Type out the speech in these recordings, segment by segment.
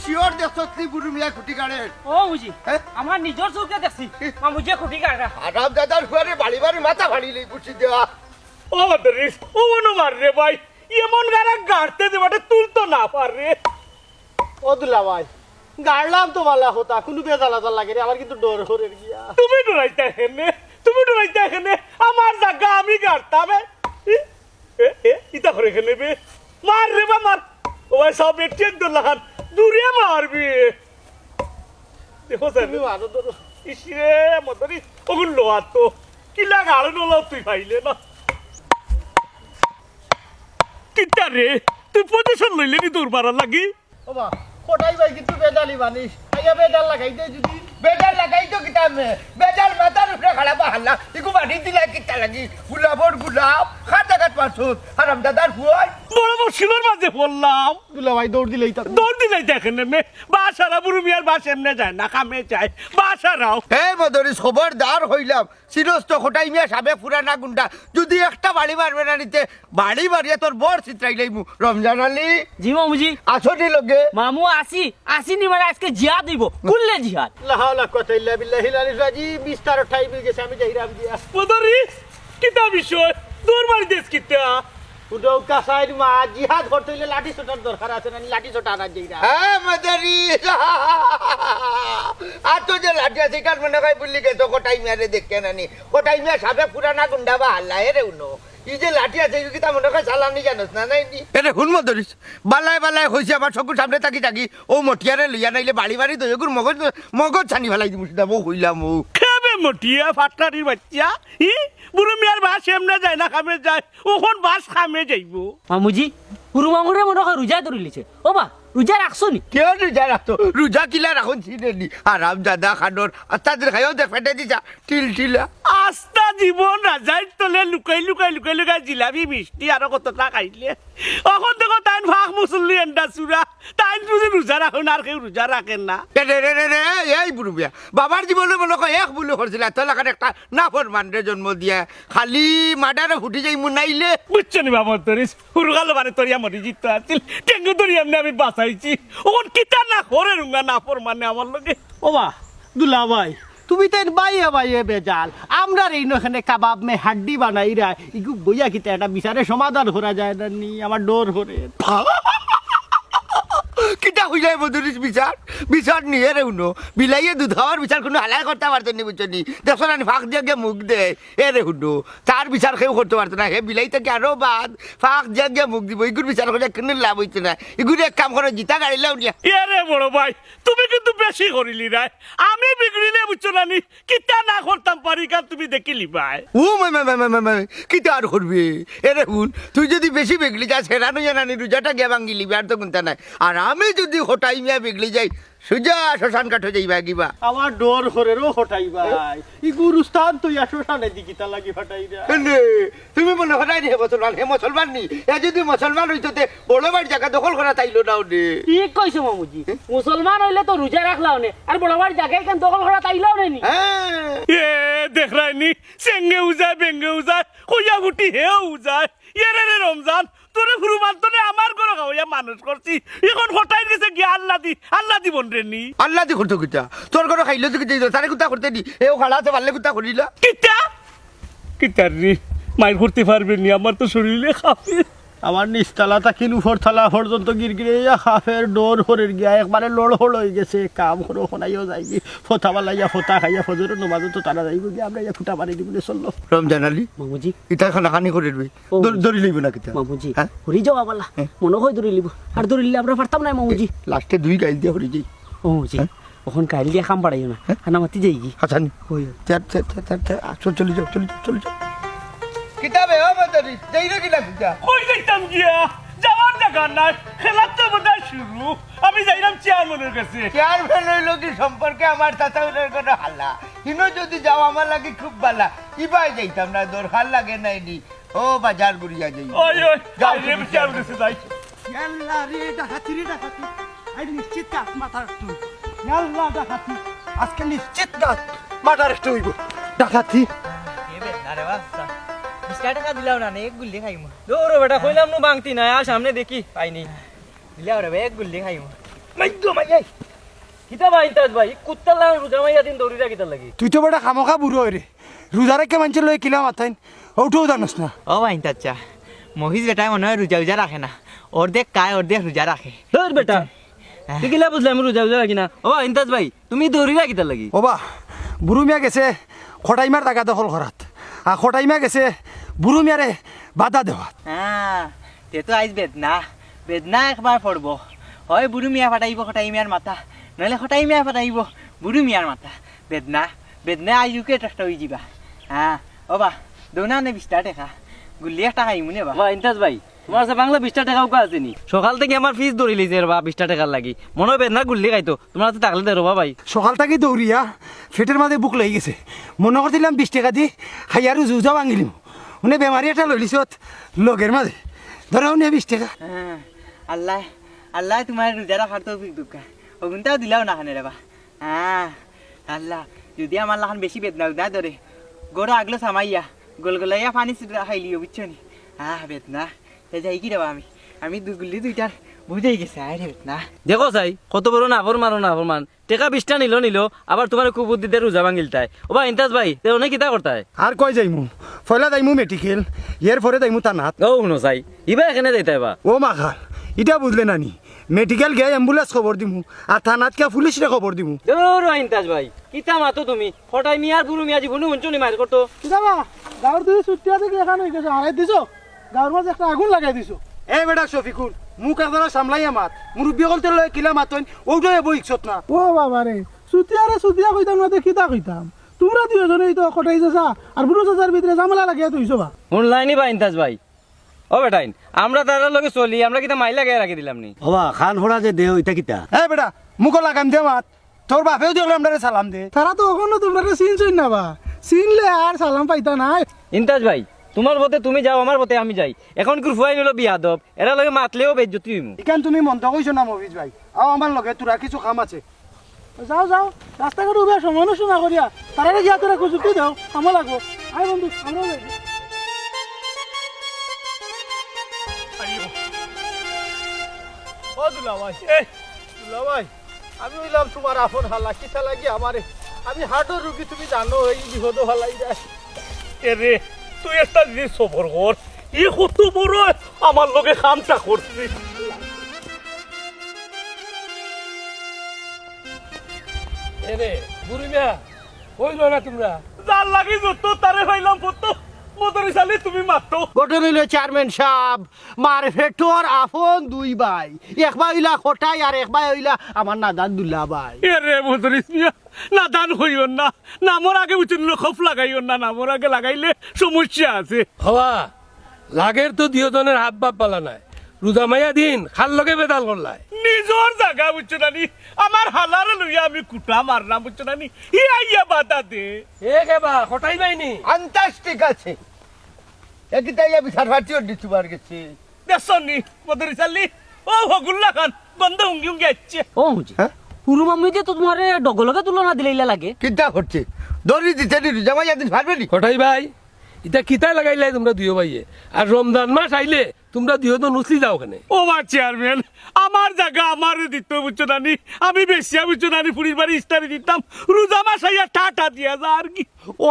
Sure দেখছলি বুড়ি মিয়া খুঁটি কাটে ও বুঝি আমার নিজের চোখে দেখছি মামুজি খুঁটি কাটা আরাম দাদার ফুয়ারে বাড়ি বাড়ি মাথা ফাড়িলেই বুঝি দেওয়া ও দরিস ও মনো মার রে ভাই এমন গারা গাড়তে দে বাটে তুলতো না পার রে ও দুলা ভাই গাড়লাম তো ভালো হতা কোনো বেজালাতা লাগে রে আমার কিন্তু ডর হরে গিয়া তুমি ডরাইতে এখানে আমার জায়গা আমি গাড়তাম ইতা করে এখানে বে মার রে বা মার ও ভাই সব একটু দোলান দূরে মারবি দেখো স্যার তুমি ভালো ধরো ইসরে মতরি ওগুলো লোয়া তো কিলা গাড়ো নলো তুই পাইলে না কিতা রে তুই পজিশন লইলে নি দূর মারার লাগি ওবা কোটাই ভাই কিন্তু বেদালি বানিস আইয়া বেদাল লাগাই দে যদি বেজাল লাগাই তো কিতা মে বেজাল মাথার উপরে খাড়া বাহাল্লা ইকু বাড়ি দিলা কিতা লাগি গুলাবর গুলাব খাটা কাট পাছুত আরাম দাদার ফুয়াই বড় মুশকিলের মাঝে পড়লাম দুলা ভাই দৌড় দিলেই তা দৌড় দিলাই দেখেন নে বাসারা বুড়ো মিয়ার বাস এমনে যায় না কামে যায় বাসারাও হে মদরিস খবরদার হইলাম সিরস্ত খোটাই মিয়া সাবে পুরানা গুন্ডা যদি একটা বাড়ি মারবে না নিতে বাড়ি মারিয়া তোর বড় চিত্রাইলাই মু রমজান আলী জি মামুজি আসনি লগে মামু আসিনি মানে আজকে জিহাদ দিব কুললে জিহাদ লা হাওলা কুওয়াতা ইল্লা বিল্লাহি আলিল রাজি বিস্তার ঠাই বই গেছে আমি যাইরাম দিয়া মদরিস কিতা বিষয় দূর মারি দেশ কিতা উডাও কাসাইর মা জিহাদ করতে হইলে লাঠি ছোটার দরকার আছে না লাঠি ছোটা আনা যাইরা হ্যাঁ মদরিস আর তো যে লাঠি আছে কার মনে হয় বললি গেছো খোটাই মিয়ারে দেখে নানি খোটাই মিয়া সাবে পুরানা গুন্ডা বা হাল্লা রে উনো এই যে লাঠি আছে কিতা মনে হয় চালানি জানোস না নাই এরে হুন মদরিস বালাই বালাই হইছে আমার চকুর সামনে তাকি তাকি ও মটিয়ারে লইয়া নাইলে বাড়ি বাড়ি দয়গুর মগজ মগজ ছানি ফেলাই দিমু সেটা বউ হইলাম ও খাবে মটিয়া ফাটকারির বাচ্চা বুড়ো মিয়ার বাস এমনে যায় না কামে যায় ওখন বাস কামে যাইব মামুজি পুরো মামুরে মনে হয় রোজা ধরে লিছে ও বা রোজা রাখছো নি কেউ রোজা রাখতো রোজা কিলা রাখুন চিনেনি আরাম দাদা খানোর তাদের খাইও দেখ ফেটে দিছা টিল টিলা আস্তা জীবন রাজাই তলে লুকাই জিলাপি মিষ্টি আরো কতটা খাইলে এখন দেখো তাই ভাগ মুসল্লি এন্ডা চুরা তাই যদি রোজা রাখুন আর কেউ রোজা রাখেন না এই বুড়ো বিয়া বাবার জীবনে মনে হয় এক বুলো করছিল এত লাখান একটা নাফর মানরে জন্ম দিয়া খালি মাডারে ফুটি যাই মুনাইলে বুঝছো নি বাবা তরিস হুরগাল মানে তরিয়া মরি জিত আছিল টেঙ্গু তরি এমনি আমি বাঁচাইছি ওখন কিতা না করে রুঙ্গা নাফর মানে আমার লগে ওবা দুলা ভাই তুমি তো বাইয়ে বাইয়ে বেজাল আমরা এই নখানে কাবাব মে হাড্ডি বানাই রা ইগু বইয়া কিতা একটা বিচারে সমাধান করা যায় না নি আমার ডোর হরে কিটা হই যায় মধুরিস বিচার বিচার নিয়ে রে উনো বিলাইয়ে দুধ খাওয়ার বিচার কোনো হালাই করতে পারতো নি বুঝছো নি দেখো না ফাঁক দিয়ে গিয়ে মুখ দে এ রে হুনো তার বিচার কেউ করতে পারতো না হে বিলাই থেকে আরো বাদ ফাঁক দিয়ে গিয়ে মুখ দিব এগুর বিচার করে কোনো লাভ হইতো না এগুলো এক কাম করে জিতা গাড়িলাম দিয়া এরে বড় ভাই তুমি কিন্তু বেশি করিলি রাই আমি বিগড়িলে বুঝছো না নি কিতা না করতাম পারি কার তুমি দেখিলি ভাই ও মাই কিতা আর করবি এরে হুন তুই যদি বেশি বেগলি যাস হেরানো জানানি রোজাটা গিয়ে ভাঙ্গিলি আর তো কোনটা নাই আর আমি যদি হোটাই মিয়া বিগলি যাই সুজা শ্মশান কাঠ যাইবা কিবা আমার ডোর হরে রো হটাই ভাই ই গুরুস্থান তো ইয়া শ্মশানে দিকিতা লাগি হটাই রা তুমি মনে হঠাই নি হে মুসলমান নি এ যদি মুসলমান হইতে বড় বাড়ি জায়গা দখল করা তাইলো না ওনে ঠিক কইছো মামুজি মুসলমান হইলে তো রোজা রাখলাও নে আর বড় বড় জায়গায় কেন দখল করা তাইলাও নে নি এ দেখ রাইনি সেঙ্গে উজায় বেঙ্গে উজায় কইয়া গুটি হেও উজায় এরে রে রমজান তোরে ফুরু মানতনে আমার ঘরে খাওয়া মানুষ করছি এখন হঠাৎ গেছে গিয়া আল্লাহ দি বন রে নি আল্লাহ দি করতো কিতা তোর ঘরে খাইলো তো কিতা তারে কুতা করতে দি এও খাড়া আছে পারলে কুতা করিলা কিতা রে মাইর করতে পারবে নি আমার তো শরীরে খাবে আমার নিচতলা তাকিন উপর তলা পর্যন্ত গিরগিরে হাফের ডোর হরে গিয়া একবারে লোড় হল হয়ে গেছে কাম করে শোনাইও যাইবি ফোতা বালাইয়া ফোতা খাইয়া ফজরের নমাজও তো তারা যাইব গিয়া আমরা ইয়া ফুটা মারি দিবলে চললো রমজান আলী মামুজি ইটা খানাখানি করে দিবি ধরি লইব না কিতা মামুজি হরি যাওয়া বলা মনে হয় ধরে লিব আর ধরে লিলে আমরা পারতাম না মামুজি লাস্টে দুই গাইল দিয়ে হরি যাই মামুজি ওখান কাইল দিয়ে খাম বাড়াইও না হানামাতি যাই কি হাসানি ওই চলে যাও কিতাবে ও মদরি দেইরে গিলা কিতা কই যাইতাম গিয়া যাওয়ার জায়গা নাই খেলার তো বোধহয় শুরু আমি যাইলাম চেয়ারম্যানের কাছে চেয়ারম্যান হইল কি সম্পর্কে আমার চাচাউনের কোনো হাল্লা কিনো যদি যাও আমার লাগে খুব ভালা ইবাই যাইতাম না দরকার লাগে নাই নি ও বাজার গুড়িয়া যাই ওই যাই রে চেয়ারম্যানের কাছে যাই আল্লাহ রে ডাকাতি আই নিশ্চিত কাজ মাথার একটু আল্লাহ ডাকাতি আজকে নিশ্চিত কাজ মাথার একটু হইব ডাকাতি আরে বাচ্চা 20 টাকা দিলাও না এক গুল্লি খাইমু দৌড়ো বেটা কইলাম নু বাংতি না আর সামনে দেখি পাইনি দিলাও রে এক গুল্লি খাইমু মাইদ্য মাইয়াই কিতা ভাই ইন্তাজ ভাই কুত্তার লাগা রোজা মাইয়া দিন দৌড়ি কিতা লাগি তুই তো বেটা খামোখা বুড়ো রে রোজারে কে মানুষের লয়ে কিলা মাথাইন ওটাও জানোস না ও ভাই চাচা মহিষ বেটায় মনে হয় রোজা উজা রাখে না অর্ধেক খায় অর্ধেক রোজা রাখে ধর বেটা তুই কিলা বুঝলাম রোজা উজা রাখি না ও ইন্তাজ ভাই তুমি দৌড়ি কিতা লাগি ওবা বুড়ো মিয়া গেছে খটাইমার টাকা দখল করাত আর খটাইমা গেছে বুড়ো মিয়ারে বাধা দেওয়াত হ্যাঁ তে তো আইজ বেদনা একবার পড়ব হয় বুড়ু মিয়া ফাটাইব খটাই মিয়ার মাথা নইলে খটাই মিয়া ফাটাইব বুড়ু মিয়ার মাথা বেদনা আইজুকে একটা হয়ে যাবা হ্যাঁ ও বা দৌনা নে 20 টাকা গুলি একটা খাইমু নে বা ইন্তাজ ভাই তোমার কাছে বাংলা 20 টাকাও কা আছে নি সকাল থেকে আমার ফিস ধরি লইছে রে বা 20 টাকার লাগি মনে হবে না গুল্লি খাইতো তোমার কাছে থাকলে দে রবা ভাই সকাল থেকে দৌড়িয়া ফেটের মাঝে বুক লেগে গেছে মনে করছিলাম 20 টাকা দি খাই আর জুজা ভাঙিলিম উনি বেমারি একটা লইলিছত লগের মাঝে ধরাও নিয়ে 20 টাকা হ্যাঁ আল্লাহ আল্লাহ তোমার রোজা রাখার তৌফিক দুকা ওগুনটাও দিলাও না খানে রে বা হ্যাঁ আল্লাহ যদি আমার লাখান বেশি বেদনা উদা ধরে গোড়া আগলো সামাইয়া গোলগোলাইয়া পানি খাইলিও বুঝছো নি বেদনা যাই কি দেবা আমি দুগুলি দুইটার বুঝাই গেছে আরে বেদনা দেখো চাই কত বড় নাফর মান টেকা 20টা নিল আবার তোমার খুব বুদ্ধিতে রোজা ভাঙিলতায় ও বা ইন্তাজ ভাই তে অনেক কিতা করতায় আর কই যাইমু ফয়লা যাইমু মেডিকেল এর পরে যাইমু তানাত ও শুনো চাই ইবা এখানে যাইতাই বা ও মাখাল এটা বুঝলে নানি মেডিকেল গিয়ে অ্যাম্বুলেন্স খবর দিমু আর থানাত কে পুলিশরে খবর দিমু দৌড় ইন্তাজ ভাই কিতা মাতো তুমি ফটাই মিয়ার বুড়ু মিয়া জীবনে উঞ্চনি মার করতো বাবা গাঁৱৰ তুমি ছুটিয়া থেকে এখান হয়ে গেছো আড়াই দিছো গাঁৱৰ মাঝে একটা আগুন লাগাই দিছো এ বেটা শফিকুল মুখ একদম সামলাইয়া মাত মুরব্বী হলতে লয় কিলা মাতইন ওইটাই বই ইচ্ছত না ও বাবা রে ছুটিয়া কইতাম না কিতা কইতাম তোমরা দুজনেই তো কটাই যাছা আর বুড়ো চাচার ভিতরে ঝামেলা লাগিয়া তুইছো বা শুনলাইনি বা ইন্তাজ ভাই ও বেটাইন আমরা তার লগে চলি আমরা কিতা মাইল লাগাই রাখি দিলাম নি হবা খান ফোড়া যে দেহ ইটা কিতা এ বেটা মুখ লাগাম দে মাত তোর বাপেও দেখলাম আমরা সালাম দে তারা তো ওখানে তোমরা চিনছই না বা চিনলে আর সালাম পাইতা নাই ইন্তাজ ভাই তোমার পথে তুমি যাও আমার পথে আমি যাই এখন কি ফুয়াই নিল বিয়াদব এরা লগে মাতলেও বেজ্জতি হইমু ইকান তুমি মন্দ কইছো না মফিজ ভাই আও আমার লগে তোরা কিছু কাম আছে যাও রাস্তাঘাট উবে সময় নষ্ট না করিয়া তারা গিয়া তোরা কুচুকি দাও আমার লাগবো আয় বন্ধু আমরাও যাই ও দুলা ভাই দুলা ভাই আমি হইলাম তোমার আপন হালা কিতা লাগি আমারে আমি হার্টের রোগী তুমি জানো এই বিপদ হালাই যায় এরে তুই একটা জিনিস সফর কর ই কত বড় আমার লগে কামটা করছিস এরে বুড়ি মিয়া কইলো না তোমরা যার লাগি যত তারে হইলাম কত মদরি চালি তুমি মাত্র গঠন হইল চেয়ারম্যান সাহেব মার ফেটোর আপন দুই ভাই এক ভাই হইলা খটাই আর এক ভাই হইলা আমার নাদান দুল্লা ভাই এরে মদরি না দান হইও না নামর আগে উচিত খফ লাগাইও না নামর আগে লাগাইলে সমস্যা আছে হওয়া লাগের তো দিয়জনের হাত বাপ পালা নাই রোজা মাইয়া দিন খাল লগে বেদাল করলাই নিজর জায়গা বুঝছো নানি আমার হালারে লইয়া আমি কুটা মারলাম বুঝছো নানি ই আইয়া বাধা দে এ কেবা খটাই বাইনি ফ্যান্টাস্টিক আছে একিটাই আমি সার্ভাটিও দিতে পার গেছি দেখছনি মদরি চালি ও হগুল্লা খান গন্ধ উঙ্গি উঙ্গি আসছে ও হুজি পুরো মাম্মি দিয়ে তো তোমার ডগলগে তুলনা দিলে ইলা লাগে কিতা করছে দড়ি দিতে দিলি জামাই একদিন পারবে নি খটাই ভাই এটা কিতাই লাগাইলাই তোমরা দুই ভাইয়ে আর রমজান মাস আইলে তোমরা দুই তো নুসলি যাও কেন ও মা চেয়ারম্যান আমার জায়গা আমার দিত বুঝছো নানি আমি বেশিয়া বুঝছো নানি পুরীর বাড়ি ইস্তারি দিতাম রোজা মাস আইয়া টাটা দিয়া যা আর কি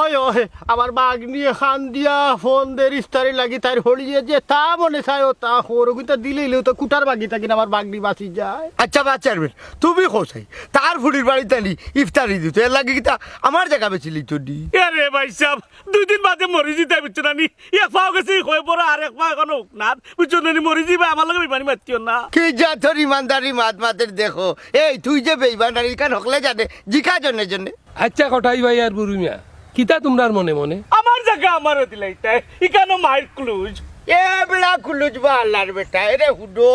ওই ওহে আমার বাঘ নিয়ে খান দিয়া ফোন দে ইস্তারি লাগি তার হলিয়ে যে তা মনে চাই ও তা হরগুতা দিলেইলেও তো কুটার বাগিটা কিনা আমার বাগনি বাঁচি যায় আচ্ছা বা চেয়ারম্যান তুমি কোথায় তার ফুড়ির বাড়িতে নি ইফতারি দিত এর লাগে কিতা আমার জায়গা বেছিলি তো দি আরে ভাই সাহেব 2 দিন বাদে মরি জিতে বুঝছো নানি এক পাও গেছি হয়ে পড়া আর এক পা এখনো না বুঝছো নানি মরি যাবে আমার লগে বিমানি মারতিও না কি যা তোর ইমানদারি মাত মাতের দেখো এই তুই যে বেইমানদারি কান হকলে জানে জিকা জন্য আচ্ছা খটাই ভাই আর বুড়ি মিয়া কিতা তোমরার মনে মনে আমার জায়গা আমারও দিলাইতাই ইকানো মাইর ক্লুজ এ বেড়া কুলুজ বা আল্লাহর বেটা এরে হুডো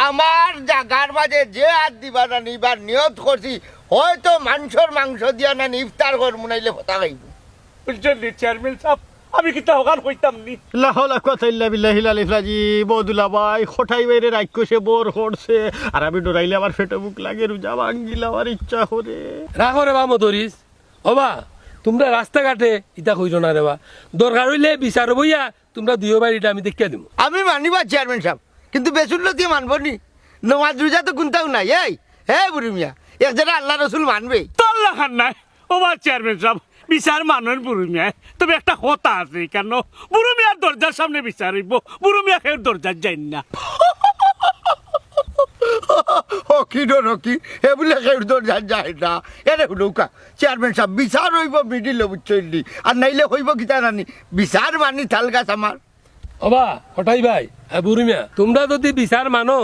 আমার জাগার মাঝে যে হাত দিবা না নিবার নিয়ত করছি হয়তো মাংস দিয়া না ইফতার কর মুনাইলে কথা খাইব বুঝছেন চেয়ারম্যান সাহেব আমি কিতা হকান কইতাম নি লা হাওলা কুওয়াতা ইল্লা বিল্লাহিল আলিয়্যিল আযীম বদুলা ভাই খটাই বাইরে রাক্ষসে বোর করছে আর আমি ডরাইলে আমার ফেটে বুক লাগে রোজা ভাঙ্গিলা আমার ইচ্ছা করে রাখো রে বা মধরিস ওবা তোমরা রাস্তাঘাটে ইটা কইছো না রে বা দরকার হইলে বিচার বইয়া তোমরা দুই ভাই এটা আমি দেখিয়া দিব আমি মানিবা চেয়ারম্যান সাহেব কিন্তু বেসুল্য দিয়ে মানব নি নমাজ রোজা তো গুনতাও নাই এই হে বুড়ি মিয়া এক যারা আল্লাহ রসুল মানবে তোর লাখান নাই ওবার চেয়ারম্যান সাহেব বিচার মানেন বুড়ো মিয়া তবে একটা কথা আছে কেন বুড়ো মিয়ার দরজার সামনে বিচারিব বুড়ো মিয়া খেয়ে দরজার যাই না হকি ডর হকি হে বলে কেউ দরজা যায় না এরে নৌকা চেয়ারম্যান সাহেব বিচার হইব মিডিল বুঝলি আর নাইলে হইব কিতা নানি বিচার মানি তাল গাছ আমার ওবা হঠাই ভাই বুড়ি মিয়া তোমরা যদি বিচার মানো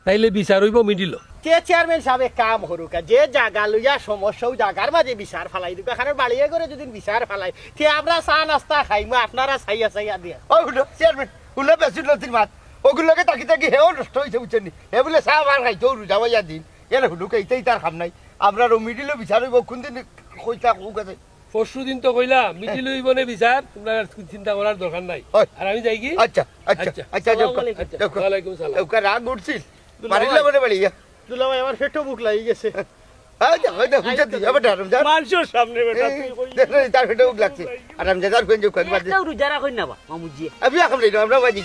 তাইলে বিচার হইব মিডিল তে চেয়ারম্যান সাহেব কাম হরুকা যে জায়গা লইয়া সমস্যাও জায়গার মাঝে বিচার ফালাই দিবা এখানে বাড়িয়ে করে যদি বিচার ফালাই তে আমরা চা নাস্তা খাইমা আপনারা চাইয়া চাইয়া দিয়া ও হুলো চেয়ারম্যান হুলো বেশি নথির মাত ওগুলোকে তাকি তাকি হেও নষ্ট হয়েছে বুঝছেন হে বলে চা বার খাইতো রোজা বাইয়া দিন এরে হুলুকে এইটাই তার খাম নাই আমরা মিডিলও বিচার হইব কোন দিন কইতা কোক আছে পরশু দিন তো কইলা মিডিল হইব নে বিচার তোমরা আর চিন্তা করার দরকার নাই ওই। আর আমি যাই কি আচ্ছা আচ্ছা আচ্ছা ওয়ালাইকুম সালাম ওকে রাগ উঠছিল মারিলে বলে বাড়িয়া দুলা ভাই আমার পেটও বুক লাগি গেছে মানুষের সামনে বেটা তুই কই তার ফেটে লাগছে আর আমি যাদার কোন যে কয়েকবার রোজা রাখুন না বা মামুজি আমি এখন আমরা বাজি